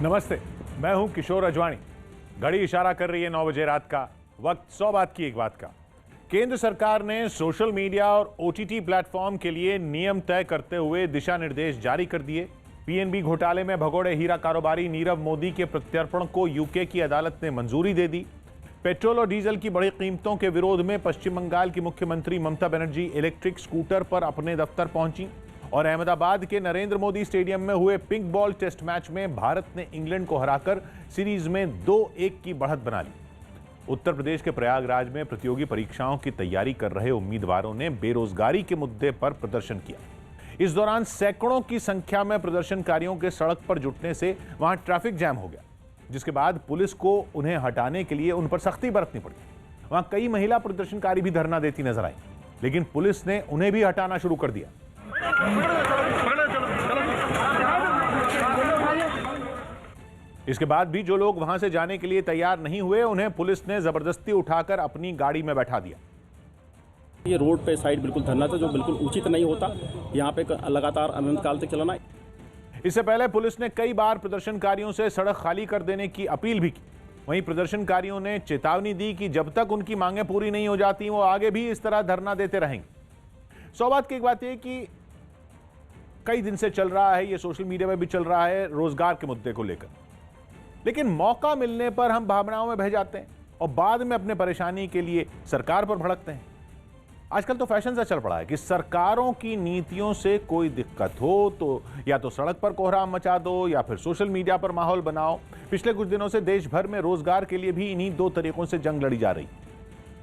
नमस्ते, मैं हूं किशोर अजवाणी। घड़ी इशारा कर रही है 9 बजे रात का। वक्त 100 बात की एक बात का। केंद्र सरकार ने सोशल मीडिया और ओटीटी प्लेटफॉर्म के लिए नियम तय करते हुए दिशा निर्देश जारी कर दिए। पीएनबी घोटाले में भगोड़े हीरा कारोबारी नीरव मोदी के प्रत्यर्पण को यूके की अदालत ने मंजूरी दे दी। पेट्रोल और डीजल की बढ़ी कीमतों के विरोध में पश्चिम बंगाल की मुख्यमंत्री ममता बनर्जी इलेक्ट्रिक स्कूटर पर अपने दफ्तर पहुंची और अहमदाबाद के नरेंद्र मोदी स्टेडियम में हुए पिंक बॉल टेस्ट मैच में भारत ने इंग्लैंड को हराकर सीरीज में 2-1 की बढ़त बना ली। उत्तर प्रदेश के प्रयागराज में प्रतियोगी परीक्षाओं की तैयारी कर रहे उम्मीदवारों ने बेरोजगारी के मुद्दे पर प्रदर्शन किया। इस दौरान सैकड़ों की संख्या में प्रदर्शनकारियों के सड़क पर जुटने से वहां ट्रैफिक जैम हो गया, जिसके बाद पुलिस को उन्हें हटाने के लिए उन पर सख्ती बरतनी पड़ी। वहां कई महिला प्रदर्शनकारी भी धरना देती नजर आई, लेकिन पुलिस ने उन्हें भी हटाना शुरू कर दिया। इसके बाद भी जो लोग वहां से जाने के लिए तैयार नहीं हुए, उन्हें पुलिस ने जबरदस्ती उठाकर अपनी गाड़ी में बैठा दिया। ये रोड पे साइड बिल्कुल धरना था, जो बिल्कुल उचित नहीं होता। यहाँ पे लगातार अनंत काल तक चलाना। इससे पहले पुलिस ने कई बार प्रदर्शनकारियों से सड़क खाली कर देने की अपील भी की। वहीं प्रदर्शनकारियों ने चेतावनी दी कि जब तक उनकी मांगें पूरी नहीं हो जाती, वो आगे भी इस तरह धरना देते रहेंगे। 100 बात की एक बात यह कि कई दिन से चल रहा है, ये सोशल मीडिया में भी चल रहा है, रोजगार के मुद्दे को लेकर। लेकिन मौका मिलने पर हम भावनाओं में बह जाते हैं और बाद में अपने परेशानी के लिए सरकार पर भड़कते हैं। आजकल तो फैशन सा चल पड़ा है कि सरकारों की नीतियों से कोई दिक्कत हो तो या तो सड़क पर कोहराम मचा दो या फिर सोशल मीडिया पर माहौल बनाओ। पिछले कुछ दिनों से देश भर में रोजगार के लिए भी इन्हीं दो तरीकों से जंग लड़ी जा रही।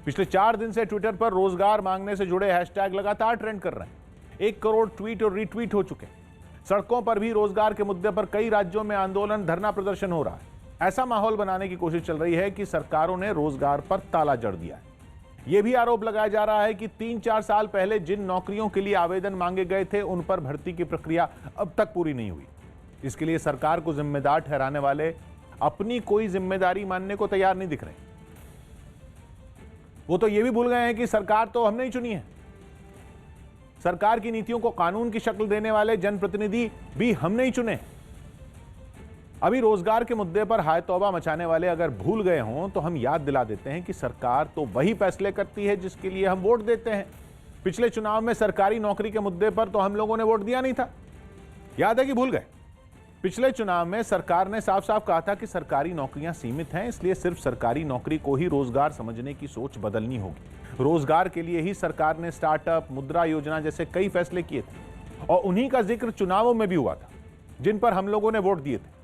पिछले 4 दिन से ट्विटर पर रोजगार मांगने से जुड़े हैशटैग लगातार ट्रेंड कर रहे हैं। 1 करोड़ ट्वीट और रीट्वीट हो चुके हैं। सड़कों पर भी रोजगार के मुद्दे पर कई राज्यों में आंदोलन, धरना प्रदर्शन हो रहा है। ऐसा माहौल बनाने की कोशिश चल रही है कि सरकारों ने रोजगार पर ताला जड़ दिया है। यह भी आरोप लगाया जा रहा है कि 3-4 साल पहले जिन नौकरियों के लिए आवेदन मांगे गए थे, उन पर भर्ती की प्रक्रिया अब तक पूरी नहीं हुई। इसके लिए सरकार को जिम्मेदार ठहराने वाले अपनी कोई जिम्मेदारी मानने को तैयार नहीं दिख रहे। वो तो यह भी भूल गए हैं कि सरकार तो हमने ही चुनी है। सरकार की नीतियों को कानून की शक्ल देने वाले जनप्रतिनिधि भी हमने ही चुने। अभी रोजगार के मुद्दे पर हाय तौबा मचाने वाले अगर भूल गए हों तो हम याद दिला देते हैं कि सरकार तो वही फैसले करती है जिसके लिए हम वोट देते हैं। पिछले चुनाव में सरकारी नौकरी के मुद्दे पर तो हम लोगों ने वोट दिया नहीं था, याद है कि भूल गए? पिछले चुनाव में सरकार ने साफ साफ कहा था कि सरकारी नौकरियां सीमित हैं, इसलिए सिर्फ सरकारी नौकरी को ही रोजगार समझने की सोच बदलनी होगी। रोजगार के लिए ही सरकार ने स्टार्टअप, मुद्रा योजना जैसे कई फैसले किए थे और उन्हीं का जिक्र चुनावों में भी हुआ था, जिन पर हम लोगों ने वोट दिए थे।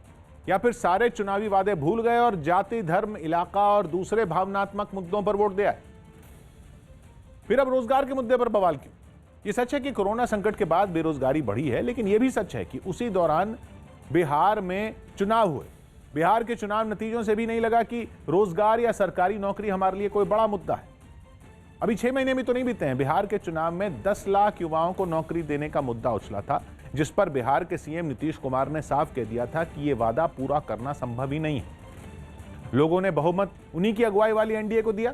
या फिर सारे चुनावी वादे भूल गए और जाति, धर्म, इलाका और दूसरे भावनात्मक मुद्दों पर वोट दिया है। फिर अब रोजगार के मुद्दे पर बवाल क्यों? ये सच है कि कोरोना संकट के बाद बेरोजगारी बढ़ी है, लेकिन यह भी सच है कि उसी दौरान बिहार में चुनाव हुए। बिहार के चुनाव नतीजों से भी नहीं लगा कि रोजगार या सरकारी नौकरी हमारे लिए कोई बड़ा मुद्दा है। अभी 6 महीने भी तो नहीं बीते हैं, बिहार के चुनाव में 10 लाख युवाओं को नौकरी देने का मुद्दा उछला था, जिस पर बिहार के सीएम नीतीश कुमार ने साफ कह दिया था कि यह वादा पूरा करना संभव ही नहीं है। लोगों ने बहुमत उन्हीं की अगुवाई वाली एनडीए को दिया।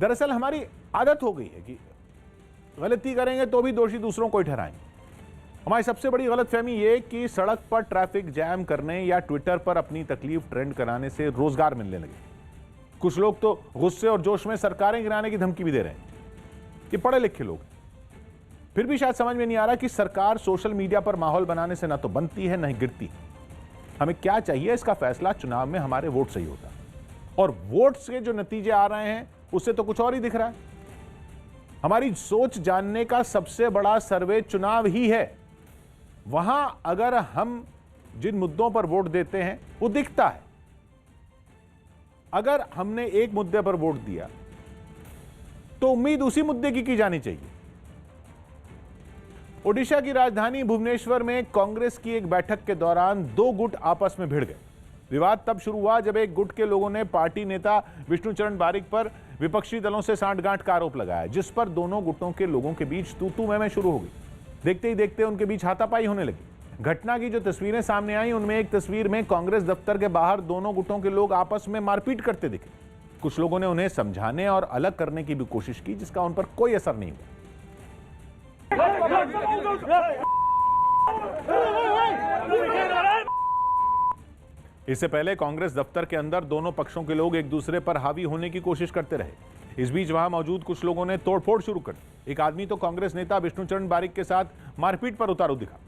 दरअसल हमारी आदत हो गई है कि गलती करेंगे तो भी दोषी दूसरों को ही ठहराएंगे। हमारी सबसे बड़ी गलतफहमी यह कि सड़क पर ट्रैफिक जैम करने या ट्विटर पर अपनी तकलीफ ट्रेंड कराने से रोजगार मिलने लगे। कुछ लोग तो गुस्से और जोश में सरकारें गिराने की धमकी भी दे रहे हैं। ये पढ़े लिखे लोग फिर भी शायद समझ में नहीं आ रहा कि सरकार सोशल मीडिया पर माहौल बनाने से ना तो बनती है, ना ही गिरती। हमें क्या चाहिए, इसका फैसला चुनाव में हमारे वोट से ही होता है। और वोट से जो नतीजे आ रहे हैं उससे तो कुछ और ही दिख रहा है। हमारी सोच जानने का सबसे बड़ा सर्वे चुनाव ही है। वहां अगर हम जिन मुद्दों पर वोट देते हैं वो दिखता है। अगर हमने एक मुद्दे पर वोट दिया तो उम्मीद उसी मुद्दे की जानी चाहिए। ओडिशा की राजधानी भुवनेश्वर में कांग्रेस की एक बैठक के दौरान 2 गुट आपस में भिड़ गए। विवाद तब शुरू हुआ जब एक गुट के लोगों ने पार्टी नेता विष्णुचरण बारिक पर विपक्षी दलों से सांठगांठ का आरोप लगाया, जिस पर दोनों गुटों के लोगों के बीच तू-तू मैं शुरू हो गई। देखते ही देखते उनके बीच हाथापाई होने लगी। घटना की जो तस्वीरें सामने आई, उनमें एक तस्वीर में कांग्रेस दफ्तर के बाहर दोनों गुटों के लोग आपस में मारपीट करते दिखे। कुछ लोगों ने उन्हें समझाने और अलग करने की भी कोशिश की, जिसका उन पर कोई असर नहीं हुआ। इससे पहले कांग्रेस दफ्तर के अंदर दोनों पक्षों के लोग एक दूसरे पर हावी होने की कोशिश करते रहे। इस बीच वहां मौजूद कुछ लोगों ने तोड़फोड़ शुरू कर दी। एक आदमी तो कांग्रेस नेता विष्णुचरण बारिक के साथ मारपीट पर उतारू दिखा।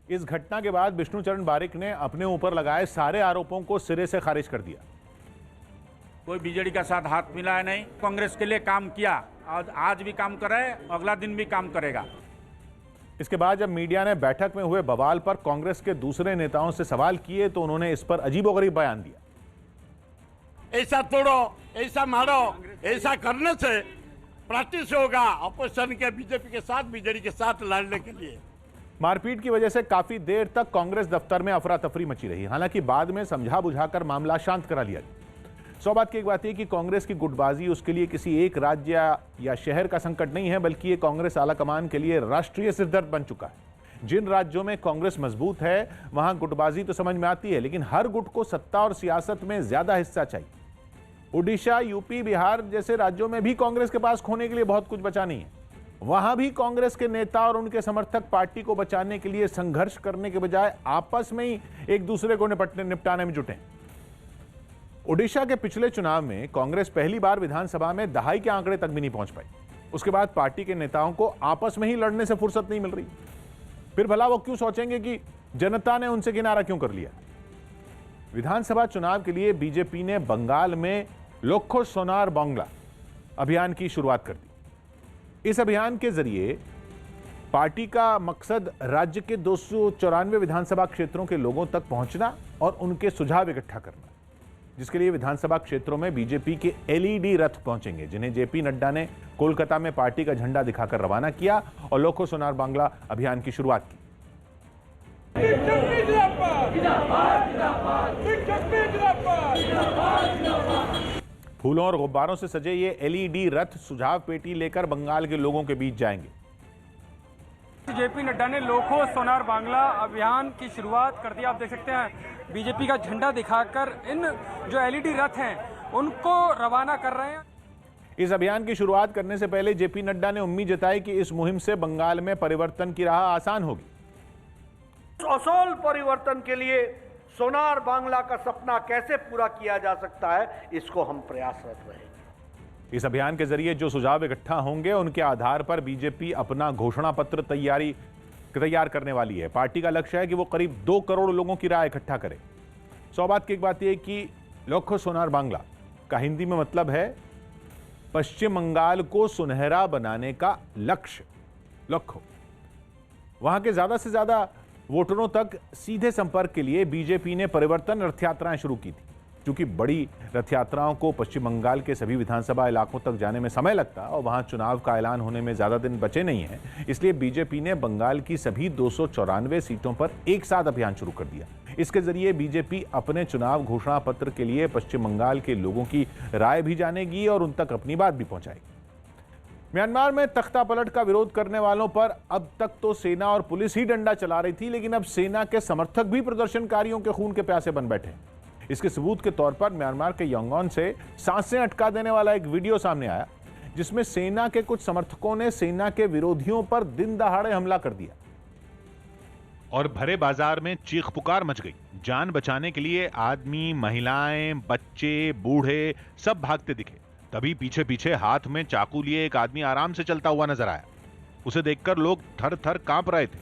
इस घटना के बाद विष्णुचरण बारिक ने अपने ऊपर लगाए सारे आरोपों को सिरे से खारिज कर दिया। कोई बीजेडी का साथ हाथ मिलाया नहीं, कांग्रेस के लिए काम किया, आज भी काम कर रहा है, अगला दिन भी काम करेगा। इसके बाद जब मीडिया ने बैठक में हुए बवाल पर कांग्रेस के दूसरे नेताओं से सवाल किए तो उन्होंने इस पर अजीबोगरीब बयान दिया। ऐसा तोड़ो, ऐसा मारो, ऐसा करने से प्रैक्टिस होगा अपोजिशन के बीजेपी के साथ, बीजेडी के साथ लड़ने के लिए। मारपीट की वजह से काफी देर तक कांग्रेस दफ्तर में अफरा तफरी मची रही। हालांकि बाद में समझा बुझाकर मामला शांत करा लिया गया। सौ बात की एक बात यह कि कांग्रेस की गुटबाजी उसके लिए किसी एक राज्य या शहर का संकट नहीं है, बल्कि ये कांग्रेस आलाकमान के लिए राष्ट्रीय सिरदर्द बन चुका है। जिन राज्यों में कांग्रेस मजबूत है वहां गुटबाजी तो समझ में आती है, लेकिन हर गुट को सत्ता और सियासत में ज्यादा हिस्सा चाहिए। ओडिशा, यूपी, बिहार जैसे राज्यों में भी कांग्रेस के पास खोने के लिए बहुत कुछ बचा नहीं है। वहां भी कांग्रेस के नेता और उनके समर्थक पार्टी को बचाने के लिए संघर्ष करने के बजाय आपस में ही एक दूसरे को निपटाने में जुटे। ओडिशा के पिछले चुनाव में कांग्रेस पहली बार विधानसभा में दहाई के आंकड़े तक भी नहीं पहुंच पाई। उसके बाद पार्टी के नेताओं को आपस में ही लड़ने से फुर्सत नहीं मिल रही। फिर भला वो क्यों सोचेंगे कि जनता ने उनसे किनारा क्यों कर लिया। विधानसभा चुनाव के लिए बीजेपी ने बंगाल में लोक्खो सोनार बांग्ला अभियान की शुरुआत कर दी। इस अभियान के जरिए पार्टी का मकसद राज्य के 294 विधानसभा क्षेत्रों के लोगों तक पहुंचना और उनके सुझाव इकट्ठा करना, जिसके लिए विधानसभा क्षेत्रों में बीजेपी के एलईडी रथ पहुंचेंगे, जिन्हें जेपी नड्डा ने कोलकाता में पार्टी का झंडा दिखाकर रवाना किया और लोक्खो सोनार बांग्ला अभियान की शुरुआत की। फूलों और गुब्बारों से सजे ये एलईडी रथ सुझाव पेटी लेकर बंगाल के लोगों के बीच जाएंगे। जेपी नड्डा ने लोक्खो सोनार बांग्ला अभियान की शुरुआत कर दी। आप देख सकते हैं बीजेपी का झंडा दिखाकर इन जो एलईडी रथ हैं उनको रवाना कर रहे हैं। इस अभियान की शुरुआत करने से पहले जेपी नड्डा ने उम्मीद जताई कि इस मुहिम से बंगाल में परिवर्तन की राह आसान होगी। असल परिवर्तन के लिए सोनार बांग्ला का सपना कैसे पूरा किया जा सकता है, इसको हम प्रयासरत रहे। इस अभियान के जरिए जो सुझाव इकट्ठा होंगे उनके आधार पर बीजेपी अपना घोषणा पत्र तैयार करने वाली है। पार्टी का लक्ष्य है कि वो करीब 2 करोड़ लोगों की राय इकट्ठा करे। सौ बात की एक बात यह कि लोक्खो सोनार बांग्ला का हिंदी में मतलब है पश्चिम बंगाल को सुनहरा बनाने का लक्ष्य। लोक्खो वहां के ज्यादा से ज्यादा वोटरों तक सीधे संपर्क के लिए बीजेपी ने परिवर्तन रथ यात्राएं शुरू की थी। क्योंकि बड़ी रथ यात्राओं को पश्चिम बंगाल के सभी विधानसभा इलाकों तक जाने में समय लगता और वहां चुनाव का ऐलान होने में ज्यादा दिन बचे नहीं हैं, इसलिए बीजेपी ने बंगाल की सभी 294 सीटों पर एक साथ अभियान शुरू कर दिया। इसके जरिए बीजेपी अपने चुनाव घोषणा पत्र के लिए पश्चिम बंगाल के लोगों की राय भी जानेगी और उन तक अपनी बात भी पहुंचाएगी। म्यांमार में तख्ता पलट का विरोध करने वालों पर अब तक तो सेना और पुलिस ही डंडा चला रही थी, लेकिन अब सेना के समर्थक भी प्रदर्शनकारियों के खून के प्यासे बन बैठे। इसके सबूत के तौर पर म्यांमार के यांगोन से सांसें अटका देने वाला एक वीडियो सामने आया, जिसमें सेना के कुछ समर्थकों ने सेना के विरोधियों पर दिन दहाड़े हमला कर दिया और भरे बाजार में चीख पुकार मच गई। जान बचाने के लिए आदमी, महिलाएं, बच्चे, बूढ़े सब भागते दिखे। तभी पीछे पीछे हाथ में चाकू लिए एक आदमी आराम से चलता हुआ नजर आया। उसे देखकर लोग थर थर कांप रहे थे,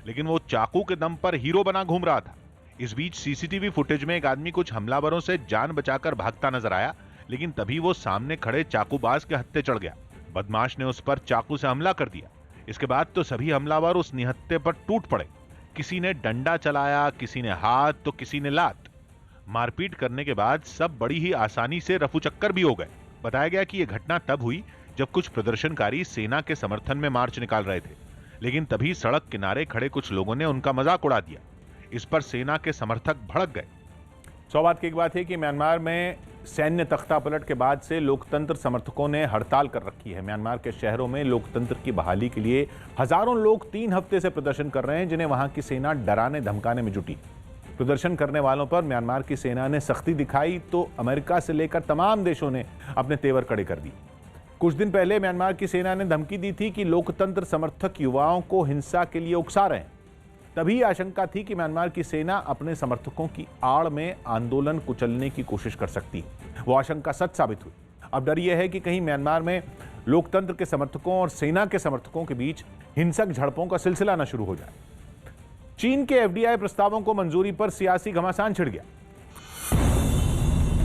लेकिन वो चाकू के दम पर हीरो बना घूम रहा था। इस बीच सीसीटीवी फुटेज में एक आदमी कुछ हमलावरों से जान बचाकर भागता नजर आया, लेकिन तभी वो सामने खड़े चाकूबाज के हत्थे चढ़ गया। बदमाश ने उस पर चाकू से हमला कर दिया। इसके बाद तो सभी हमलावर उस निहत्थे पर टूट पड़े। किसी ने डंडा चलाया, किसी ने हाथ, तो किसी ने लात। मारपीट करने के बाद सब बड़ी ही आसानी से रफूचक्कर भी हो गए। बताया गया कि यह घटना तब हुई जब कुछ प्रदर्शनकारी सेना के समर्थन में मार्च निकाल रहे थे, लेकिन तभी सड़क किनारे खड़े कुछ लोगों ने उनका मजाक उड़ा दिया। इस पर सेना के समर्थक भड़क गए। सौ बात की एक बात है कि म्यांमार में सैन्य तख्ता पलट के बाद से लोकतंत्र समर्थकों ने हड़ताल कर रखी है। म्यांमार के शहरों में लोकतंत्र की बहाली के लिए हजारों लोग 3 हफ्ते से प्रदर्शन कर रहे हैं, जिन्हें वहां की सेना डराने धमकाने में जुटी। प्रदर्शन करने वालों पर म्यांमार की सेना ने सख्ती दिखाई तो अमेरिका से लेकर तमाम देशों ने अपने तेवर कड़े कर दिए। कुछ दिन पहले म्यांमार की सेना ने धमकी दी थी कि लोकतंत्र समर्थक युवाओं को हिंसा के लिए उकसा रहे हैं। तभी आशंका थी कि म्यांमार की सेना अपने समर्थकों की आड़ में आंदोलन कुचलने की कोशिश कर सकती है। वो आशंका सच साबित हुई। अब डर यह है कि कहीं म्यांमार में लोकतंत्र के समर्थकों और सेना के समर्थकों के बीच हिंसक झड़पों का सिलसिला न शुरू हो जाए। चीन के एफडीआई प्रस्तावों को मंजूरी पर सियासी घमासान छिड़ गया।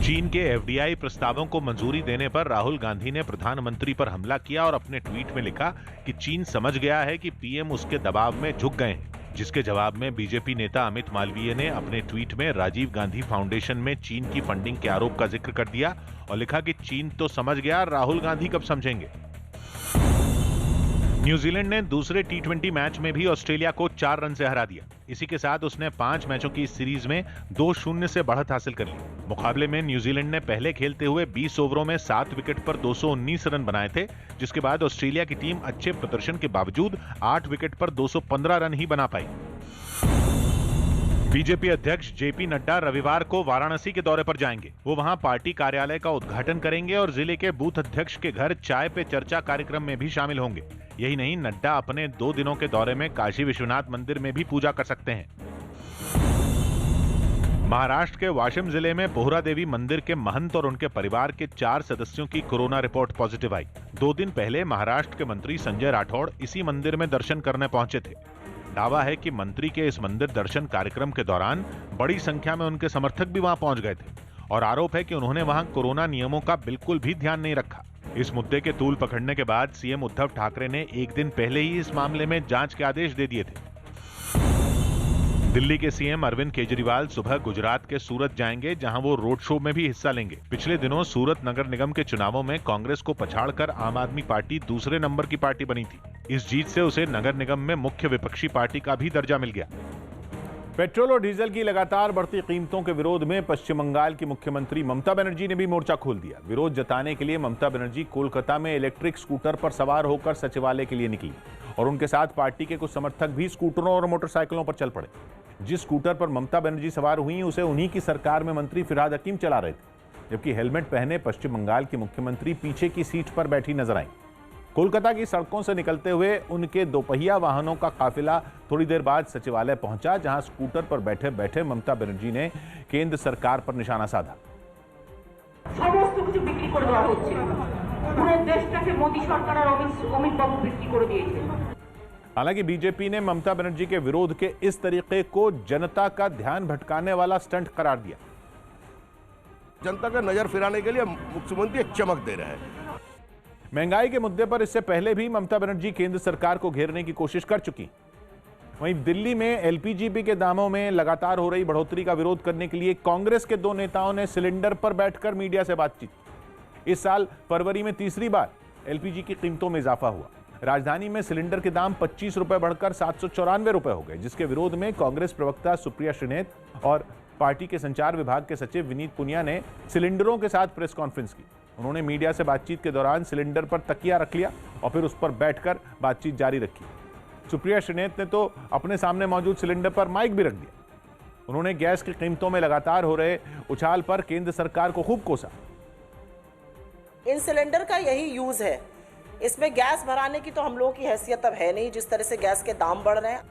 चीन के एफडीआई प्रस्तावों को मंजूरी देने पर राहुल गांधी ने प्रधानमंत्री पर हमला किया और अपने ट्वीट में लिखा कि चीन समझ गया है कि पीएम उसके दबाव में झुक गए हैं। जिसके जवाब में बीजेपी नेता अमित मालवीय ने अपने ट्वीट में राजीव गांधी फाउंडेशन में चीन की फंडिंग के आरोप का जिक्र कर दिया और लिखा कि चीन तो समझ गया, राहुल गांधी कब समझेंगे। न्यूजीलैंड ने दूसरे टी20 मैच में भी ऑस्ट्रेलिया को 4 रन से हरा दिया। इसी के साथ उसने 5 मैचों की इस सीरीज में 2-0 से बढ़त हासिल कर ली। मुकाबले में न्यूजीलैंड ने पहले खेलते हुए 20 ओवरों में 7 विकेट पर 219 रन बनाए थे, जिसके बाद ऑस्ट्रेलिया की टीम अच्छे प्रदर्शन के बावजूद 8 विकेट पर 215 रन ही बना पाई। बीजेपी अध्यक्ष जेपी नड्डा रविवार को वाराणसी के दौरे पर जाएंगे। वो वहां पार्टी कार्यालय का उद्घाटन करेंगे और जिले के बूथ अध्यक्ष के घर चाय पे चर्चा कार्यक्रम में भी शामिल होंगे। यही नहीं, नड्डा अपने 2 दिनों के दौरे में काशी विश्वनाथ मंदिर में भी पूजा कर सकते हैं। महाराष्ट्र के वाशिम जिले में बोहरा देवी मंदिर के महंत और उनके परिवार के 4 सदस्यों की कोरोना रिपोर्ट पॉजिटिव आई। 2 दिन पहले महाराष्ट्र के मंत्री संजय राठौड़ इसी मंदिर में दर्शन करने पहुंचे थे। दावा है कि मंत्री के इस मंदिर दर्शन कार्यक्रम के दौरान बड़ी संख्या में उनके समर्थक भी वहां पहुंच गए थे और आरोप है कि उन्होंने वहां कोरोना नियमों का बिल्कुल भी ध्यान नहीं रखा। इस मुद्दे के तूल पकड़ने के बाद सीएम उद्धव ठाकरे ने 1 दिन पहले ही इस मामले में जांच के आदेश दे दिए थे। दिल्ली के सीएम अरविंद केजरीवाल सुबह गुजरात के सूरत जाएंगे, जहां वो रोड शो में भी हिस्सा लेंगे। पिछले दिनों सूरत नगर निगम के चुनावों में कांग्रेस को पछाड़कर आम आदमी पार्टी दूसरे नंबर की पार्टी बनी थी। इस जीत से उसे नगर निगम में मुख्य विपक्षी पार्टी का भी दर्जा मिल गया। पेट्रोल और डीजल की लगातार बढ़ती कीमतों के विरोध में पश्चिम बंगाल की मुख्यमंत्री ममता बनर्जी ने भी मोर्चा खोल दिया। विरोध जताने के लिए ममता बनर्जी कोलकाता में इलेक्ट्रिक स्कूटर पर सवार होकर सचिवालय के लिए निकली और उनके साथ पार्टी के कुछ समर्थक भी स्कूटरों और मोटरसाइकिलों पर चल पड़े। जिस स्कूटर पर ममता बनर्जी सवार हुई, उसे उन्हीं की सरकार में मंत्री फिरहाद हकीम चला रहे थे, जबकि हेलमेट पहने पश्चिम बंगाल की मुख्यमंत्री पीछे की सीट पर बैठी नजर आई। कोलकाता की सड़कों से निकलते हुए उनके दोपहिया वाहनों का काफिला थोड़ी देर बाद सचिवालय पहुंचा, जहां स्कूटर पर बैठे बैठे ममता बनर्जी ने केंद्र सरकार पर निशाना साधा। समस्त কিছু বিক্রি করে দেওয়া হচ্ছে, পুরো দেশটাকে মোদি সরকার আর অমিত বাবু বিক্রি করে দিয়েছে। हालांकि बीजेपी ने ममता बनर्जी के विरोध के इस तरीके को जनता का ध्यान भटकाने वाला स्टंट करार दिया। जनता का नजर फिराने के लिए मुख्यमंत्री एक चमक दे रहे हैं। महंगाई के मुद्दे पर इससे पहले भी ममता बनर्जी केंद्र सरकार को घेरने की कोशिश कर चुकी। वहीं दिल्ली में एलपीजी के दामों में लगातार हो रही बढ़ोतरी का विरोध करने के लिए कांग्रेस के 2 नेताओं ने सिलेंडर पर बैठकर मीडिया से बातचीत। इस साल फरवरी में तीसरी बार एलपीजी की कीमतों में इजाफा हुआ। राजधानी में सिलेंडर के दाम 25 रुपए बढ़कर 794 रुपए हो गए, जिसके विरोध में कांग्रेस प्रवक्ता सुप्रिया श्रीनेत और पार्टी के संचार विभाग के सचिव विनीत पुनिया ने सिलेंडरों के साथ प्रेस कॉन्फ्रेंस की। उन्होंने मीडिया से बातचीत के दौरान सिलेंडर पर तकिया रख लिया और फिर उस पर बैठकर बातचीत जारी रखी। सुप्रिया श्रीनेत ने तो अपने सामने मौजूद सिलेंडर पर माइक भी रख दिया। उन्होंने गैस की कीमतों में लगातार हो रहे उछाल पर केंद्र सरकार को खूब कोसा। इन सिलेंडर का यही यूज है, इसमें गैस भराने की तो हम लोगों की हैसियत अब है नहीं, जिस तरह से गैस के दाम बढ़ रहे हैं।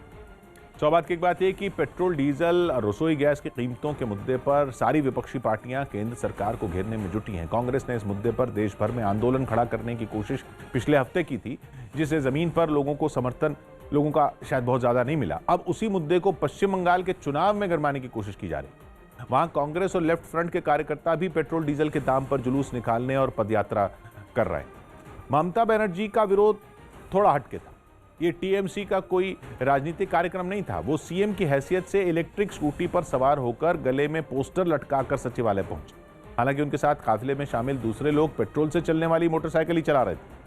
सौभाग्य की बात यह कि पेट्रोल, डीजल, रसोई गैस की कीमतों के मुद्दे पर सारी विपक्षी पार्टियां केंद्र सरकार को घेरने में जुटी हैं। कांग्रेस ने इस मुद्दे पर देश भर में आंदोलन खड़ा करने की कोशिश पिछले हफ्ते की थी, जिसे जमीन पर लोगों को समर्थन लोगों का शायद बहुत ज्यादा नहीं मिला। अब उसी मुद्दे को पश्चिम बंगाल के चुनाव में गरमाने की कोशिश की जा रही। वहां कांग्रेस और लेफ्ट फ्रंट के कार्यकर्ता भी पेट्रोल डीजल के दाम पर जुलूस निकालने और पदयात्रा कर रहे हैं। ममता बनर्जी का विरोध थोड़ा हटके था। ये टीएमसी का कोई राजनीतिक कार्यक्रम नहीं था। वो सीएम की हैसियत से इलेक्ट्रिक स्कूटी पर सवार होकर गले में पोस्टर लटकाकर सचिवालय पहुंचे। हालांकि उनके साथ काफिले में शामिल दूसरे लोग पेट्रोल से चलने वाली मोटरसाइकिल ही चला रहे थे।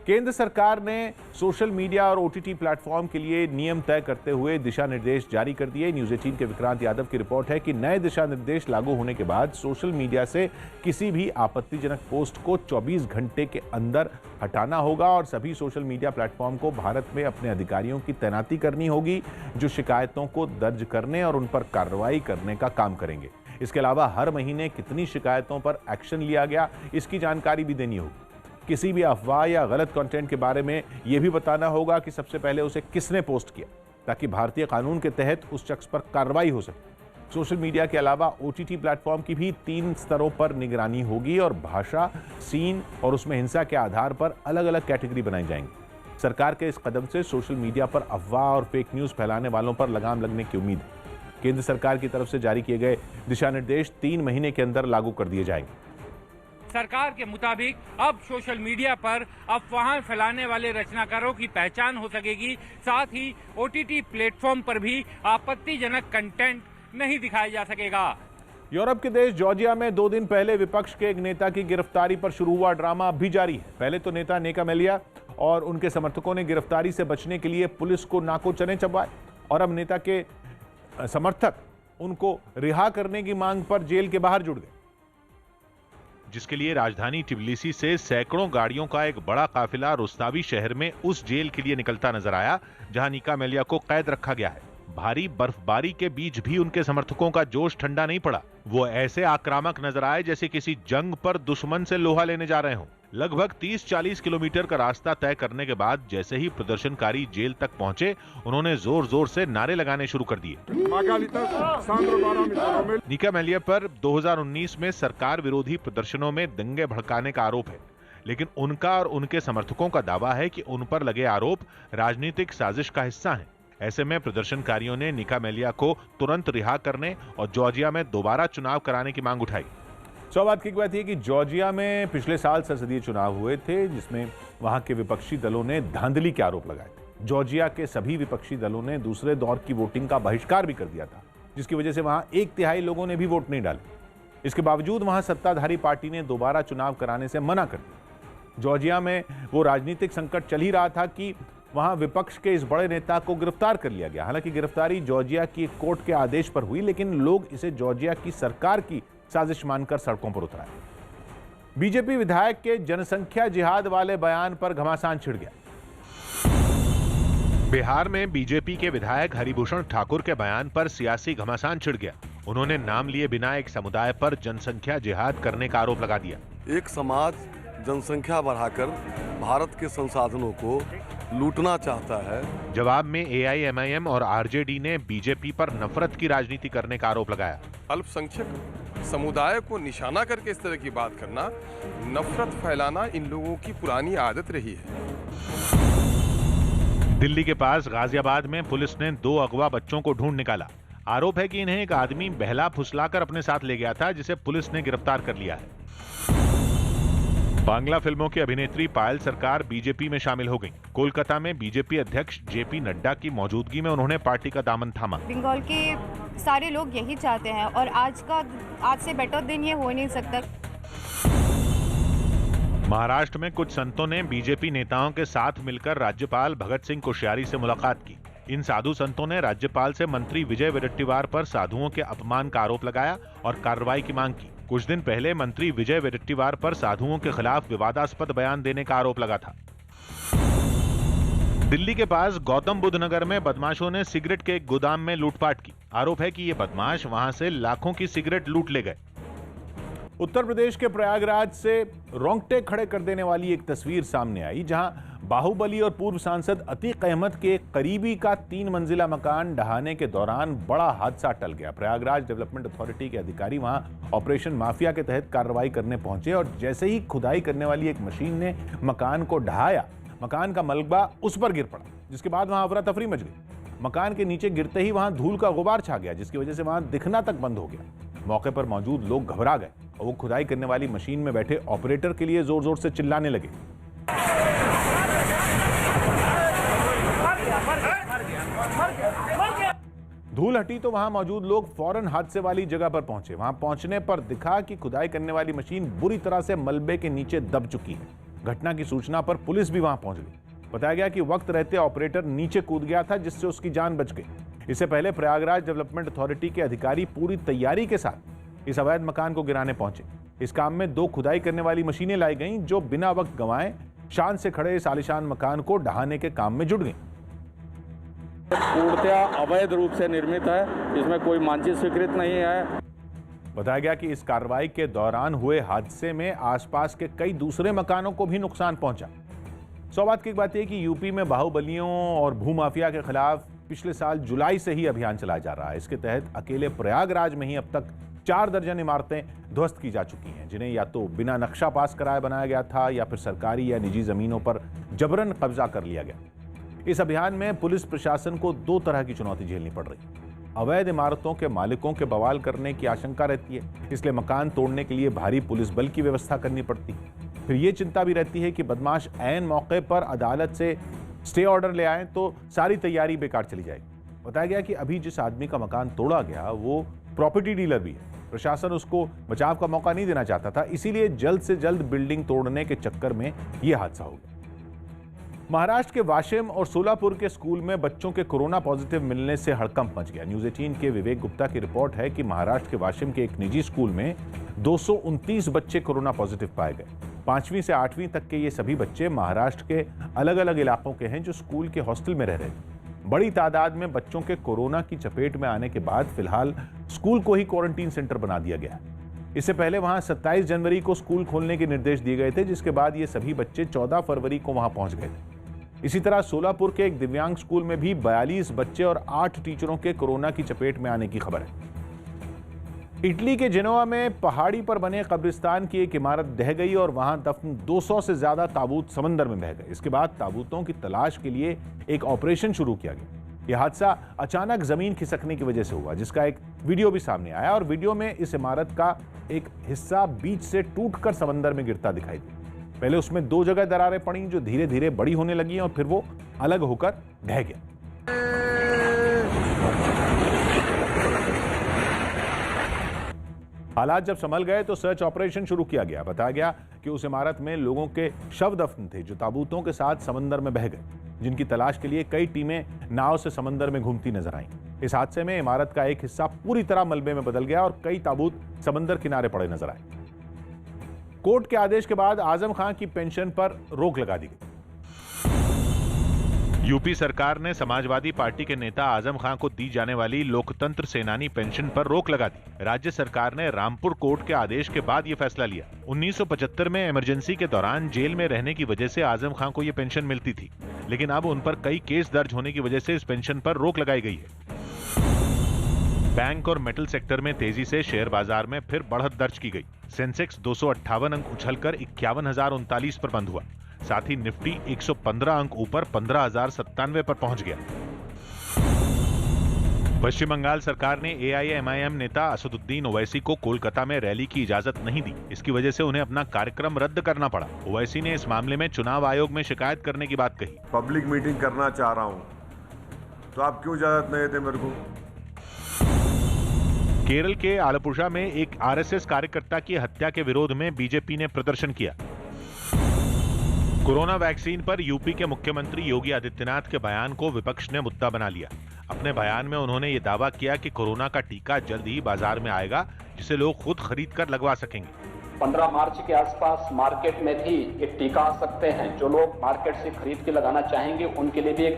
केंद्र सरकार ने सोशल मीडिया और ओटीटी प्लेटफॉर्म के लिए नियम तय करते हुए दिशा निर्देश जारी कर दिए। न्यूज 18 के विक्रांत यादव की रिपोर्ट है कि नए दिशा निर्देश लागू होने के बाद सोशल मीडिया से किसी भी आपत्तिजनक पोस्ट को 24 घंटे के अंदर हटाना होगा और सभी सोशल मीडिया प्लेटफॉर्म को भारत में अपने अधिकारियों की तैनाती करनी होगी, जो शिकायतों को दर्ज करने और उन पर कार्रवाई करने का काम करेंगे। इसके अलावा हर महीने कितनी शिकायतों पर एक्शन लिया गया, इसकी जानकारी भी देनी होगी। किसी भी अफवाह या गलत कंटेंट के बारे में यह भी बताना होगा कि सबसे पहले उसे किसने पोस्ट किया, ताकि भारतीय कानून के तहत उस शख्स पर कार्रवाई हो सके। सोशल मीडिया के अलावा OTT प्लेटफॉर्म की भी 3 स्तरों पर निगरानी होगी और भाषा, सीन और उसमें हिंसा के आधार पर अलग अलग कैटेगरी बनाई जाएंगी। सरकार के इस कदम से सोशल मीडिया पर अफवाह और फेक न्यूज फैलाने वालों पर लगाम लगने की उम्मीद है। केंद्र सरकार की तरफ से जारी किए गए दिशा निर्देश 3 महीने के अंदर लागू कर दिए जाएंगे। सरकार के मुताबिक अब सोशल मीडिया पर अफवाहें फैलाने वाले रचनाकारों की पहचान हो सकेगी। साथ ही OTT प्लेटफॉर्म पर भी आपत्तिजनक कंटेंट नहीं दिखाया जा सकेगा। यूरोप के देश जॉर्जिया में 2 दिन पहले विपक्ष के एक नेता की गिरफ्तारी पर शुरू हुआ ड्रामा अब भी जारी है। पहले तो नेता निका मेलिया और उनके समर्थकों ने गिरफ्तारी से बचने के लिए पुलिस को नाको चने चबाए और अब नेता के समर्थक उनको रिहा करने की मांग पर जेल के बाहर जुट गए, जिसके लिए राजधानी टिबिलिसी से सैकड़ों गाड़ियों का एक बड़ा काफिला रुस्तावी शहर में उस जेल के लिए निकलता नजर आया जहां निका मेलिया को कैद रखा गया है। भारी बर्फबारी के बीच भी उनके समर्थकों का जोश ठंडा नहीं पड़ा। वो ऐसे आक्रामक नजर आए जैसे किसी जंग पर दुश्मन से लोहा लेने जा रहे हों। लगभग 30-40 किलोमीटर का रास्ता तय करने के बाद जैसे ही प्रदर्शनकारी जेल तक पहुंचे, उन्होंने जोर जोर से नारे लगाने शुरू कर दिए। निका मेलिया पर 2019 में सरकार विरोधी प्रदर्शनों में दंगे भड़काने का आरोप है, लेकिन उनका और उनके समर्थकों का दावा है कि उन पर लगे आरोप राजनीतिक साजिश का हिस्सा हैं। ऐसे में प्रदर्शनकारियों ने निका मेलिया को तुरंत रिहा करने और जॉर्जिया में दोबारा चुनाव कराने की मांग उठाई। बात की बात यह कि जॉर्जिया में पिछले साल संसदीय चुनाव हुए थे, जिसमें वहां के विपक्षी दलों ने धांधली के आरोप लगाए थे। जॉर्जिया के सभी विपक्षी दलों ने दूसरे दौर की वोटिंग का बहिष्कार भी कर दिया था, जिसकी वजह से वहां 1/3 लोगों ने भी वोट नहीं डाले। इसके बावजूद वहां सत्ताधारी पार्टी ने दोबारा चुनाव कराने से मना कर दिया। जॉर्जिया में वो राजनीतिक संकट चल ही रहा था कि वहां विपक्ष के इस बड़े नेता को गिरफ्तार कर लिया गया। हालांकि गिरफ्तारी जॉर्जिया की कोर्ट के आदेश पर हुई, लेकिन लोग इसे जॉर्जिया की सरकार की साजिश मानकर सड़कों पर उतरे। बीजेपी विधायक के जनसंख्या जिहाद वाले बयान पर घमासान छिड़ गया। बिहार में बीजेपी के विधायक हरिभूषण ठाकुर के बयान पर सियासी घमासान छिड़ गया। उन्होंने नाम लिए बिना एक समुदाय पर जनसंख्या जिहाद करने का आरोप लगा दिया। एक समाज जनसंख्या बढ़ाकर भारत के संसाधनों को लूटना चाहता है। जवाब में AIMIM और RJD ने बीजेपी पर नफरत की राजनीति करने का आरोप लगाया। अल्पसंख्यक समुदाय को निशाना करके इस तरह की बात करना, नफरत फैलाना इन लोगों की पुरानी आदत रही है। दिल्ली के पास गाजियाबाद में पुलिस ने 2 अगवा बच्चों को ढूंढ निकाला। आरोप है कि इन्हें एक आदमी बहला फुसलाकर अपने साथ ले गया था, जिसे पुलिस ने गिरफ्तार कर लिया है। बांग्ला फिल्मों की अभिनेत्री पायल सरकार बीजेपी में शामिल हो गई। कोलकाता में बीजेपी अध्यक्ष JP नड्डा की मौजूदगी में उन्होंने पार्टी का दामन थामा। बंगाल के सारे लोग यही चाहते हैं और आज से बेटर दिन ये हो नहीं सकता। महाराष्ट्र में कुछ संतों ने बीजेपी नेताओं के साथ मिलकर राज्यपाल भगत सिंह कोश्यारी से मुलाकात की। इन साधु संतों ने राज्यपाल से मंत्री विजय वडेट्टीवार पर साधुओं के अपमान का आरोप लगाया और कार्रवाई की मांग की। कुछ दिन पहले मंत्री विजय वडेट्टीवार पर साधुओं के खिलाफ विवादास्पद बयान देने का आरोप लगा था। दिल्ली के पास गौतम बुद्ध नगर में बदमाशों ने सिगरेट के एक गोदाम में लूटपाट की। आरोप है कि ये बदमाश वहां से लाखों की सिगरेट लूट ले गए। उत्तर प्रदेश के प्रयागराज से रोंगटे खड़े कर देने वाली एक तस्वीर सामने आई, जहां बाहुबली और पूर्व सांसद अतीक अहमद के करीबी का 3 मंजिला मकान ढहाने के दौरान बड़ा हादसा टल गया। प्रयागराज डेवलपमेंट अथॉरिटी के अधिकारी वहां ऑपरेशन माफिया के तहत कार्रवाई करने पहुंचे और जैसे ही खुदाई करने वाली एक मशीन ने मकान को ढहाया, मकान का मलबा उस पर गिर पड़ा, जिसके बाद वहां अफरा तफरी मच गई। मकान के नीचे गिरते ही वहां धूल का गुबार छा गया, जिसकी वजह से वहां दिखना तक बंद हो गया। मौके पर मौजूद लोग घबरा गए और वो खुदाई करने वाली मशीन में बैठे ऑपरेटर के लिए जोर जोर से चिल्लाने लगे। धूल हटी तो वहां मौजूद लोग फौरन हादसे वाली जगह पर पहुंचे। वहां पहुंचने पर दिखा कि खुदाई करने वाली मशीन बुरी तरह से मलबे के नीचे दब चुकी है। घटना की सूचना पर पुलिस भी वहां पहुंच गई। बताया गया कि वक्त रहते ऑपरेटर नीचे कूद गया था, जिससे उसकी जान बच गई। इससे पहले प्रयागराज डेवलपमेंट अथॉरिटी के अधिकारी पूरी तैयारी के साथ इस अवैध मकान को गिराने पहुंचे। इस काम में 2 खुदाई करने वाली मशीनें लाई गईं, जो बिना वक्त गंवाए शान से खड़े इस आलीशान मकान को ढहाने के काम में जुट गईं। पूर्णतया अवैध रूप से निर्मित है, इसमें कोई मानचित्र स्वीकृत नहीं है। बताया गया कि इस कार्रवाई के दौरान हुए हादसे में आसपास के कई दूसरे मकानों को भी नुकसान पहुंचा। सौभाग्य की बात यह कि यूपी में बाहुबलियों और भूमाफिया के खिलाफ पिछले साल जुलाई से ही अभियान चलाया जा रहा है। इसके तहत अकेले प्रयागराज में ही अब तक 4 दर्जन इमारतें ध्वस्त की जा चुकी हैं, जिन्हें या तो बिना नक्शा पास कराए बनाया गया था या फिर सरकारी या निजी जमीनों पर जबरन कब्जा कर लिया गया। इस अभियान में पुलिस प्रशासन को 2 तरह की चुनौती झेलनी पड़ रही। अवैध इमारतों के मालिकों के बवाल करने की आशंका रहती है, इसलिए मकान तोड़ने के लिए भारी पुलिस बल की व्यवस्था करनी पड़ती है। फिर ये चिंता भी रहती है कि बदमाश ऐन मौके पर अदालत से स्टे ऑर्डर ले आए तो सारी तैयारी बेकार चली जाएगी। बताया गया कि अभी जिस आदमी का मकान तोड़ा गया वो प्रॉपर्टी डीलर भी है। प्रशासन उसको बचाव का मौका नहीं देना चाहता था, इसीलिए जल्द से जल्द बिल्डिंग तोड़ने के चक्कर में यह हादसा हो गया। महाराष्ट्र के वाशिम और सोलापुर के स्कूल में बच्चों के कोरोना पॉजिटिव मिलने से हड़कंप मच गया। न्यूज़ 18 के विवेक गुप्ता की रिपोर्ट है कि महाराष्ट्र के वाशिम के एक निजी स्कूल में 229 बच्चे कोरोना पॉजिटिव पाए गए। 5वीं से 8वीं तक के ये सभी बच्चे महाराष्ट्र के अलग अलग इलाकों के हैं जो स्कूल के हॉस्टल में रह रहे थे। बड़ी तादाद में बच्चों के कोरोना की चपेट में आने के बाद फिलहाल स्कूल को ही क्वारंटीन सेंटर बना दिया गया है। इससे पहले वहां 27 जनवरी को स्कूल खोलने के निर्देश दिए गए थे, जिसके बाद ये सभी बच्चे 14 फरवरी को वहां पहुंच गए थे। इसी तरह सोलापुर के एक दिव्यांग स्कूल में भी 42 बच्चे और 8 टीचरों के कोरोना की चपेट में आने की खबर है। इटली के जेनोवा में पहाड़ी पर बने कब्रिस्तान की एक इमारत ढह गई और वहां दफन 200 से ज्यादा ताबूत समंदर में बह गए। इसके बाद ताबूतों की तलाश के लिए एक ऑपरेशन शुरू किया गया। यह हादसा अचानक जमीन खिसकने की वजह से हुआ, जिसका एक वीडियो भी सामने आया और वीडियो में इस इमारत का एक हिस्सा बीच से टूटकर समंदर में गिरता दिखाई दिया। पहले उसमें 2 जगह दरारें पड़ी जो धीरे धीरे बड़ी होने लगी और फिर वो अलग होकर ढह गया। हालात जब संभल गए तो सर्च ऑपरेशन शुरू किया गया। बताया गया कि उस इमारत में लोगों के शव दफन थे जो ताबूतों के साथ समंदर में बह गए, जिनकी तलाश के लिए कई टीमें नाव से समंदर में घूमती नजर आईं। इस हादसे में इमारत का एक हिस्सा पूरी तरह मलबे में बदल गया और कई ताबूत समंदर किनारे पड़े नजर आए। कोर्ट के आदेश के बाद आजम खान की पेंशन पर रोक लगा दी गई। यूपी सरकार ने समाजवादी पार्टी के नेता आजम खान को दी जाने वाली लोकतंत्र सेनानी पेंशन पर रोक लगा दी। राज्य सरकार ने रामपुर कोर्ट के आदेश के बाद यह फैसला लिया। 1975 में इमरजेंसी के दौरान जेल में रहने की वजह से आजम खान को यह पेंशन मिलती थी, लेकिन अब उन पर कई केस दर्ज होने की वजह से इस पेंशन पर रोक लगाई गई है। बैंक और मेटल सेक्टर में तेजी से शेयर बाजार में फिर बढ़त दर्ज की गई। सेंसेक्स 258 अंक उछलकर 51,039 पर बंद हुआ। साथ ही निफ्टी 115 अंक ऊपर 15,097 पर पहुंच गया। पश्चिम बंगाल सरकार ने AIMIM नेता असदुद्दीन ओवैसी को कोलकाता में रैली की इजाजत नहीं दी। इसकी वजह से उन्हें अपना कार्यक्रम रद्द करना पड़ा। ओवैसी ने इस मामले में चुनाव आयोग में शिकायत करने की बात कही। पब्लिक मीटिंग करना चाह रहा हूं तो आप क्यों इजाजत नहीं देते मेरे को? केरल के आलपुषा में एक RSS कार्यकर्ता की हत्या के विरोध में बीजेपी ने प्रदर्शन किया। कोरोना वैक्सीन पर यूपी के मुख्यमंत्री योगी आदित्यनाथ के बयान को विपक्ष ने मुद्दा बना लिया। अपने बयान में उन्होंने ये दावा किया कि कोरोना का टीका जल्द ही बाजार में आएगा, जिसे लोग खुद खरीद कर लगवा सकेंगे। 15 मार्च के आसपास मार्केट में भी एक टीका आ सकते हैं। जो लोग मार्केट से खरीद के लगाना चाहेंगे उनके लिए भी एक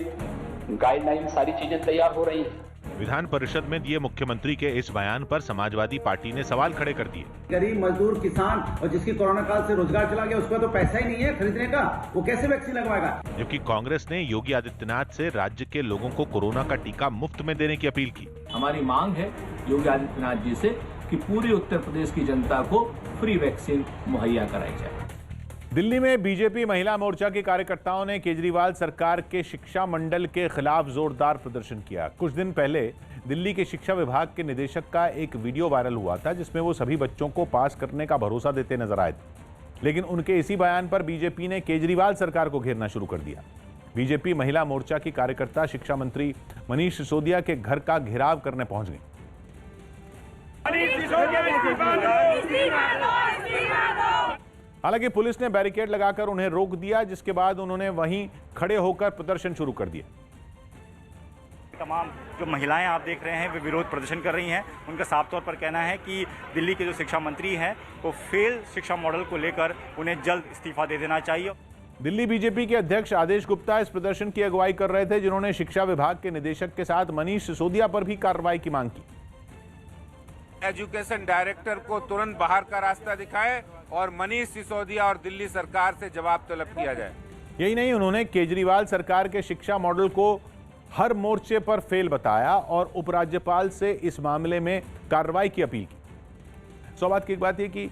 गाइडलाइन, सारी चीजें तैयार हो रही हैं। विधान परिषद में दिए मुख्यमंत्री के इस बयान पर समाजवादी पार्टी ने सवाल खड़े कर दिए। गरीब मजदूर, किसान और जिसकी कोरोना काल से रोजगार चला गया, उसका तो पैसा ही नहीं है खरीदने का, वो कैसे वैक्सीन लगवाएगा? जबकि कांग्रेस ने योगी आदित्यनाथ से राज्य के लोगों को कोरोना का टीका मुफ्त में देने की अपील की। हमारी मांग है योगी आदित्यनाथ जी से कि पूरे उत्तर प्रदेश की जनता को फ्री वैक्सीन मुहैया कराई जाए। दिल्ली में बीजेपी महिला मोर्चा के कार्यकर्ताओं ने केजरीवाल सरकार के शिक्षा मंडल के खिलाफ जोरदार प्रदर्शन किया। कुछ दिन पहले दिल्ली के शिक्षा विभाग के निदेशक का एक वीडियो वायरल हुआ था, जिसमें वो सभी बच्चों को पास करने का भरोसा देते नजर आए थे। लेकिन उनके इसी बयान पर बीजेपी ने केजरीवाल सरकार को घेरना शुरू कर दिया। बीजेपी महिला मोर्चा की कार्यकर्ता शिक्षा मंत्री मनीष सिसोदिया के घर का घेराव करने पहुंच गई। हालांकि पुलिस ने बैरिकेड लगाकर उन्हें रोक दिया, जिसके बाद उन्होंने वहीं खड़े होकर प्रदर्शन शुरू कर दिया। तमाम जो महिलाएं आप देख रहे हैं वे विरोध प्रदर्शन कर रही हैं। उनका साफ तौर पर कहना है कि दिल्ली के जो शिक्षा मंत्री हैं वो फेल शिक्षा मॉडल को लेकर उन्हें जल्द इस्तीफा दे देना चाहिए। दिल्ली बीजेपी के अध्यक्ष आदेश गुप्ता इस प्रदर्शन की अगुवाई कर रहे थे, जिन्होंने शिक्षा विभाग के निदेशक के साथ मनीष सिसोदिया पर भी कार्रवाई की मांग की। एजुकेशन डायरेक्टर को तुरंत बाहर का रास्ता दिखाए और मनीष सिसोदिया और दिल्ली सरकार से जवाब तलब किया जाए। यही नहीं, उन्होंने केजरीवाल सरकार के शिक्षा मॉडल को हर मोर्चे पर फेल बताया और उपराज्यपाल से इस मामले में कार्रवाई की अपील की। सौभाग्य की एक बात यह कि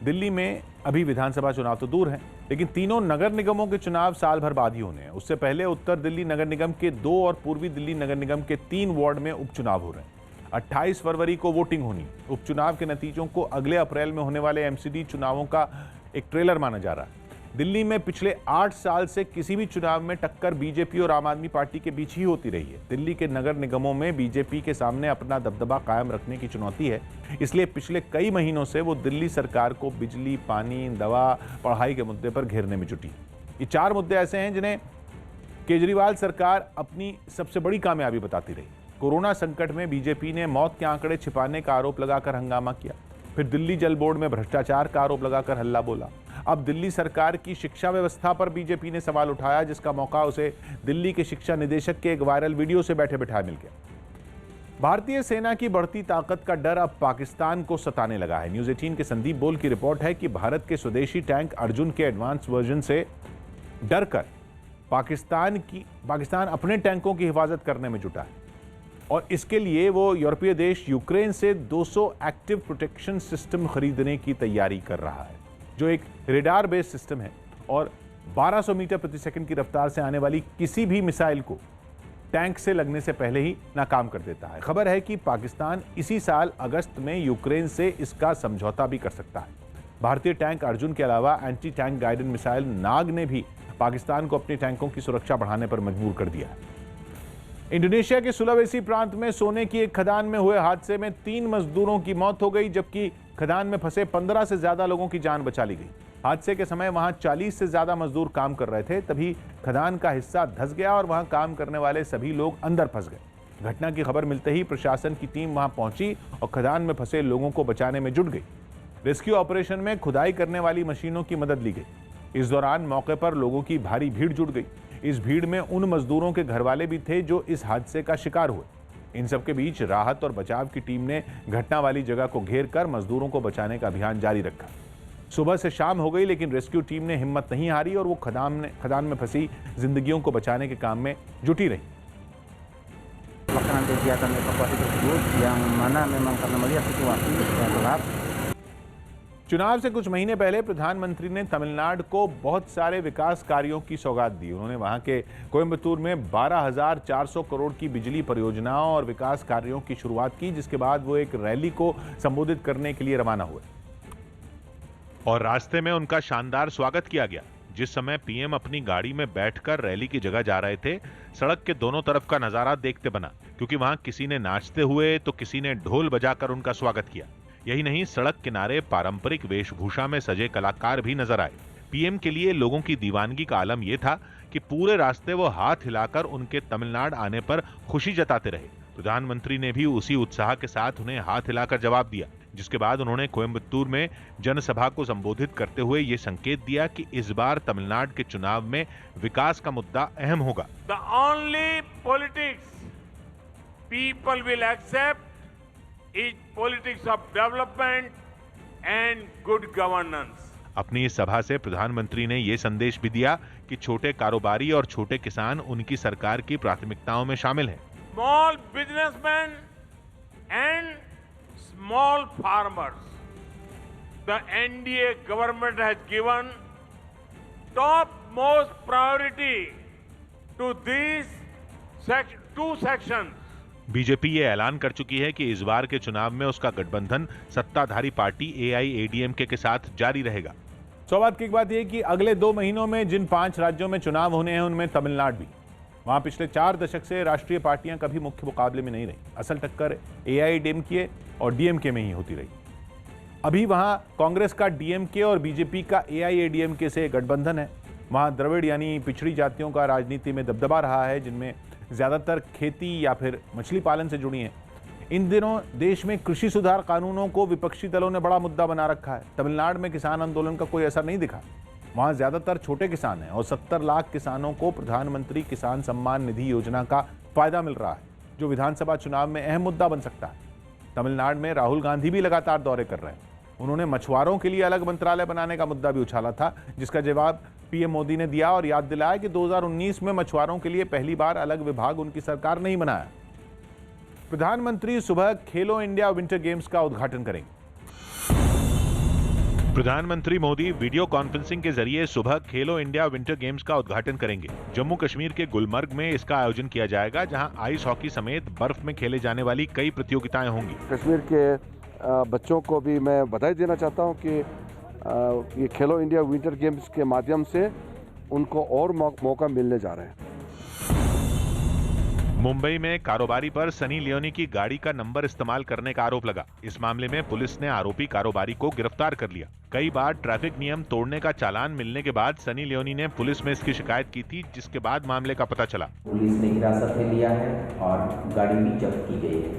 दिल्ली में अभी विधानसभा चुनाव तो दूर हैं, लेकिन तीनों नगर निगमों के चुनाव साल भर बाद ही होने हैं। उससे पहले उत्तर दिल्ली नगर निगम के 2 और पूर्वी दिल्ली नगर निगम के 3 वार्ड में उपचुनाव हो रहे हैं। 28 फरवरी को वोटिंग होनी। उपचुनाव के नतीजों को अगले अप्रैल में होने वाले एमसीडी चुनावों का एक ट्रेलर माना जा रहा है। दिल्ली में पिछले 8 साल से किसी भी चुनाव में टक्कर बीजेपी और आम आदमी पार्टी के बीच ही होती रही है। दिल्ली के नगर निगमों में बीजेपी के सामने अपना दबदबा कायम रखने की चुनौती है, इसलिए पिछले कई महीनों से वो दिल्ली सरकार को बिजली, पानी, दवा, पढ़ाई के मुद्दे पर घेरने में जुटी। ये 4 मुद्दे ऐसे हैं जिन्हें केजरीवाल सरकार अपनी सबसे बड़ी कामयाबी बताती रही। कोरोना संकट में बीजेपी ने मौत के आंकड़े छिपाने का आरोप लगाकर हंगामा किया, फिर दिल्ली जल बोर्ड में भ्रष्टाचार का आरोप लगाकर हल्ला बोला। अब दिल्ली सरकार की शिक्षा व्यवस्था पर बीजेपी ने सवाल उठाया, जिसका मौका उसे दिल्ली के शिक्षा निदेशक के एक वायरल वीडियो से बैठे बैठाए मिल गया। भारतीय सेना की बढ़ती ताकत का डर अब पाकिस्तान को सताने लगा है। न्यूज़ 18 के संदीप बोल की रिपोर्ट है कि भारत के स्वदेशी टैंक अर्जुन के एडवांस वर्जन से डरकर पाकिस्तान अपने टैंकों की हिफाजत करने में जुटा है और इसके लिए वो यूरोपीय देश यूक्रेन से 200 एक्टिव प्रोटेक्शन सिस्टम खरीदने की तैयारी कर रहा है, जो एक रेडार बेस्ड सिस्टम है और 1200 मीटर प्रति सेकंड की रफ्तार से आने वाली किसी भी मिसाइल को टैंक से लगने से पहले ही नाकाम कर देता है। खबर है कि पाकिस्तान इसी साल अगस्त में यूक्रेन से इसका समझौता भी कर सकता है। भारतीय टैंक अर्जुन के अलावा एंटी टैंक गाइडेड मिसाइल नाग ने भी पाकिस्तान को अपने टैंकों की सुरक्षा बढ़ाने पर मजबूर कर दिया है। इंडोनेशिया के सुलावेसी प्रांत में सोने की एक खदान में हुए हादसे में 3 मजदूरों की मौत हो गई, जबकि खदान में फंसे 15 से ज्यादा लोगों की जान बचा ली गई। हादसे के समय वहां 40 से ज्यादा मजदूर काम कर रहे थे, तभी खदान का हिस्सा धंस गया और वहां काम करने वाले सभी लोग अंदर फंस गए। घटना की खबर मिलते ही प्रशासन की टीम वहां पहुंची और खदान में फंसे लोगों को बचाने में जुट गई। रेस्क्यू ऑपरेशन में खुदाई करने वाली मशीनों की मदद ली गई। इस दौरान मौके पर लोगों की भारी भीड़ जुट गई। इस भीड़ में उन मजदूरों के घरवाले भी थे जो इस हादसे का शिकार हुए। इन सबके बीच राहत और बचाव की टीम ने घटना वाली जगह को घेर कर मजदूरों को बचाने का अभियान जारी रखा। सुबह से शाम हो गई, लेकिन रेस्क्यू टीम ने हिम्मत नहीं हारी और वो खदान में फंसी जिंदगियों को बचाने के काम में जुटी रही। Pelaksanaan kegiatan evakuasi tersebut yang mana memang karena melihat situasi yang gelap. चुनाव से कुछ महीने पहले प्रधानमंत्री ने तमिलनाडु को बहुत सारे विकास कार्यों की सौगात दी। उन्होंने वहां के कोयम्बतूर में 12,400 करोड़ की बिजली परियोजनाओं और विकास कार्यों की शुरुआत की, जिसके बाद वो एक रैली को संबोधित करने के लिए रवाना हुए और रास्ते में उनका शानदार स्वागत किया गया। जिस समय पीएम अपनी गाड़ी में बैठकर रैली की जगह जा रहे थे, सड़क के दोनों तरफ का नजारा देखते बना, क्योंकि वहां किसी ने नाचते हुए तो किसी ने ढोल बजाकर उनका स्वागत किया। यही नहीं, सड़क किनारे पारंपरिक वेशभूषा में सजे कलाकार भी नजर आए। पीएम के लिए लोगों की दीवानगी का आलम यह था कि पूरे रास्ते वो हाथ हिलाकर उनके तमिलनाडु आने पर खुशी जताते रहे। प्रधानमंत्री ने भी उसी उत्साह के साथ उन्हें हाथ हिलाकर जवाब दिया, जिसके बाद उन्होंने कोयम्बतूर में जनसभा को संबोधित करते हुए ये संकेत दिया कि इस बार तमिलनाडु के चुनाव में विकास का मुद्दा अहम होगा। The only politics people will accept is politics of development and good governance. अपनी इस सभा से प्रधानमंत्री ने ये संदेश भी दिया कि छोटे कारोबारी और छोटे किसान उनकी सरकार की प्राथमिकताओं में शामिल हैं। Small businessmen and small farmers, the NDA government has given topmost priority to these two sections. BJP ये ऐलान कर चुकी है कि इस बार के चुनाव में उसका गठबंधन सत्ताधारी पार्टी AIADMK के साथ जारी रहेगा। सौभाग्य की बात यह कि अगले 2 महीनों में जिन 5 राज्यों में चुनाव होने हैं, उनमें तमिलनाडु भी। वहां पिछले 4 दशक से राष्ट्रीय पार्टियां कभी मुख्य मुकाबले में नहीं रही। असल टक्कर AIADMK और DMK में ही होती रही। अभी वहां कांग्रेस का DMK और बीजेपी का AIADMK से गठबंधन है। वहां द्रविड़ यानी पिछड़ी जातियों का राजनीति में दबदबा रहा है, जिनमें ज्यादातर खेती या फिर मछली पालन से जुड़ी हैं। इन दिनों देश में कृषि सुधार कानूनों को विपक्षी दलों ने बड़ा मुद्दा बना रखा है। तमिलनाडु में किसान आंदोलन का कोई असर नहीं दिखा। वहां ज्यादातर छोटे किसान हैं और 70 लाख किसानों को प्रधानमंत्री किसान सम्मान निधि योजना का फायदा मिल रहा है, जो विधानसभा चुनाव में अहम मुद्दा बन सकता है। तमिलनाडु में राहुल गांधी भी लगातार दौरे कर रहे हैं। उन्होंने मछुआरों के लिए अलग मंत्रालय बनाने का मुद्दा भी उछाला था, जिसका जवाब पीएम मोदी ने दिया और याद दिलाया कि 2019 में मछुआरों के लिए पहली बार अलग विभाग उनकी सरकार नहीं बनाया। प्रधानमंत्री सुबह खेलो इंडिया विंटर गेम्स का उद्घाटन करेंगे। प्रधानमंत्री मोदी वीडियो कॉन्फ्रेंसिंग के जरिए सुबह खेलो इंडिया विंटर गेम्स का उद्घाटन करेंगे। जम्मू कश्मीर के गुलमर्ग में इसका आयोजन किया जाएगा, जहां आइस हॉकी समेत बर्फ में खेले जाने वाली कई प्रतियोगिताएं होंगी। कश्मीर के बच्चों को भी मैं बधाई देना चाहता हूं कि ये खेलो इंडिया विंटर गेम्स के माध्यम से उनको और मौका मिलने जा रहे हैं। मुंबई में कारोबारी पर सनी लियोनी की गाड़ी का नंबर इस्तेमाल करने का आरोप लगा। इस मामले में पुलिस ने आरोपी कारोबारी को गिरफ्तार कर लिया। कई बार ट्रैफिक नियम तोड़ने का चालान मिलने के बाद सनी लियोनी ने पुलिस में इसकी शिकायत की थी, जिसके बाद मामले का पता चला। पुलिस ने हिरासत में लिया है और गाड़ी भी जब्त की गई है।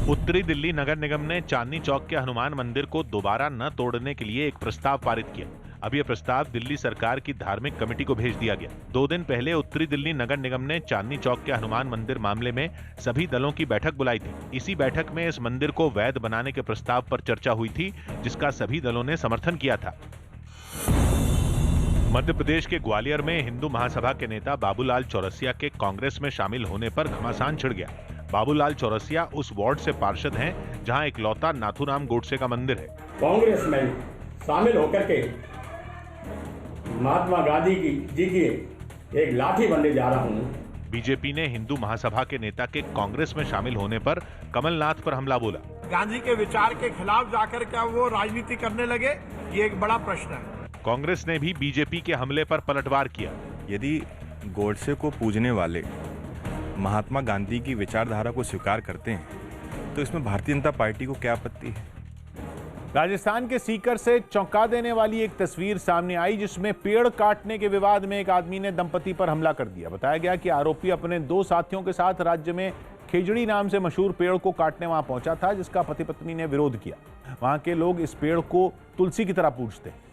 उत्तरी दिल्ली नगर निगम ने चांदनी चौक के हनुमान मंदिर को दोबारा न तोड़ने के लिए एक प्रस्ताव पारित किया। अब यह प्रस्ताव दिल्ली सरकार की धार्मिक कमेटी को भेज दिया गया। 2 दिन पहले उत्तरी दिल्ली नगर निगम ने चांदनी चौक के हनुमान मंदिर मामले में सभी दलों की बैठक बुलाई थी। इसी बैठक में इस मंदिर को वैध बनाने के प्रस्ताव पर चर्चा हुई थी, जिसका सभी दलों ने समर्थन किया था। मध्य प्रदेश के ग्वालियर में हिंदू महासभा के नेता बाबूलाल चौरसिया के कांग्रेस में शामिल होने पर घमासान छिड़ गया। बाबूलाल चौरसिया उस वार्ड से पार्षद हैं जहां इकलौता नाथूराम गोडसे का मंदिर है। कांग्रेस में शामिल होकर के महात्मा गांधी जी की एक लाठी बनने जा रहा हूं। बीजेपी ने हिंदू महासभा के नेता के कांग्रेस में शामिल होने पर कमलनाथ पर हमला बोला। गांधी के विचार के खिलाफ जाकर क्या वो राजनीति करने लगे, ये एक बड़ा प्रश्न है। कांग्रेस ने भी बीजेपी के हमले पर पलटवार किया। यदि गोडसे को पूजने वाले महात्मा गांधी की विचारधारा को स्वीकार करते हैं तो इसमें भारतीय जनता पार्टी को क्या आपत्ति है। राजस्थान के सीकर से चौंका देने वाली एक तस्वीर सामने आई, जिसमें पेड़ काटने के विवाद में एक आदमी ने दंपति पर हमला कर दिया। बताया गया कि आरोपी अपने 2 साथियों के साथ राज्य में खेजड़ी नाम से मशहूर पेड़ को काटने वहां पहुंचा था, जिसका पति पत्नी ने विरोध किया। वहां के लोग इस पेड़ को तुलसी की तरह पूजते हैं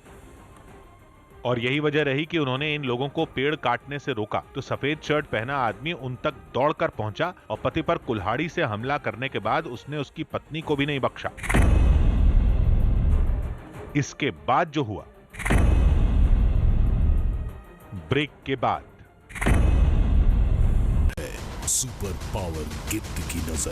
और यही वजह रही कि उन्होंने इन लोगों को पेड़ काटने से रोका तो सफेद शर्ट पहना आदमी उन तक दौड़कर पहुंचा और पति पर कुल्हाड़ी से हमला करने के बाद उसने उसकी पत्नी को भी नहीं बख्शा। इसके बाद जो हुआ, ब्रेक के बाद सुपर पावर गिफ्ट की नजर।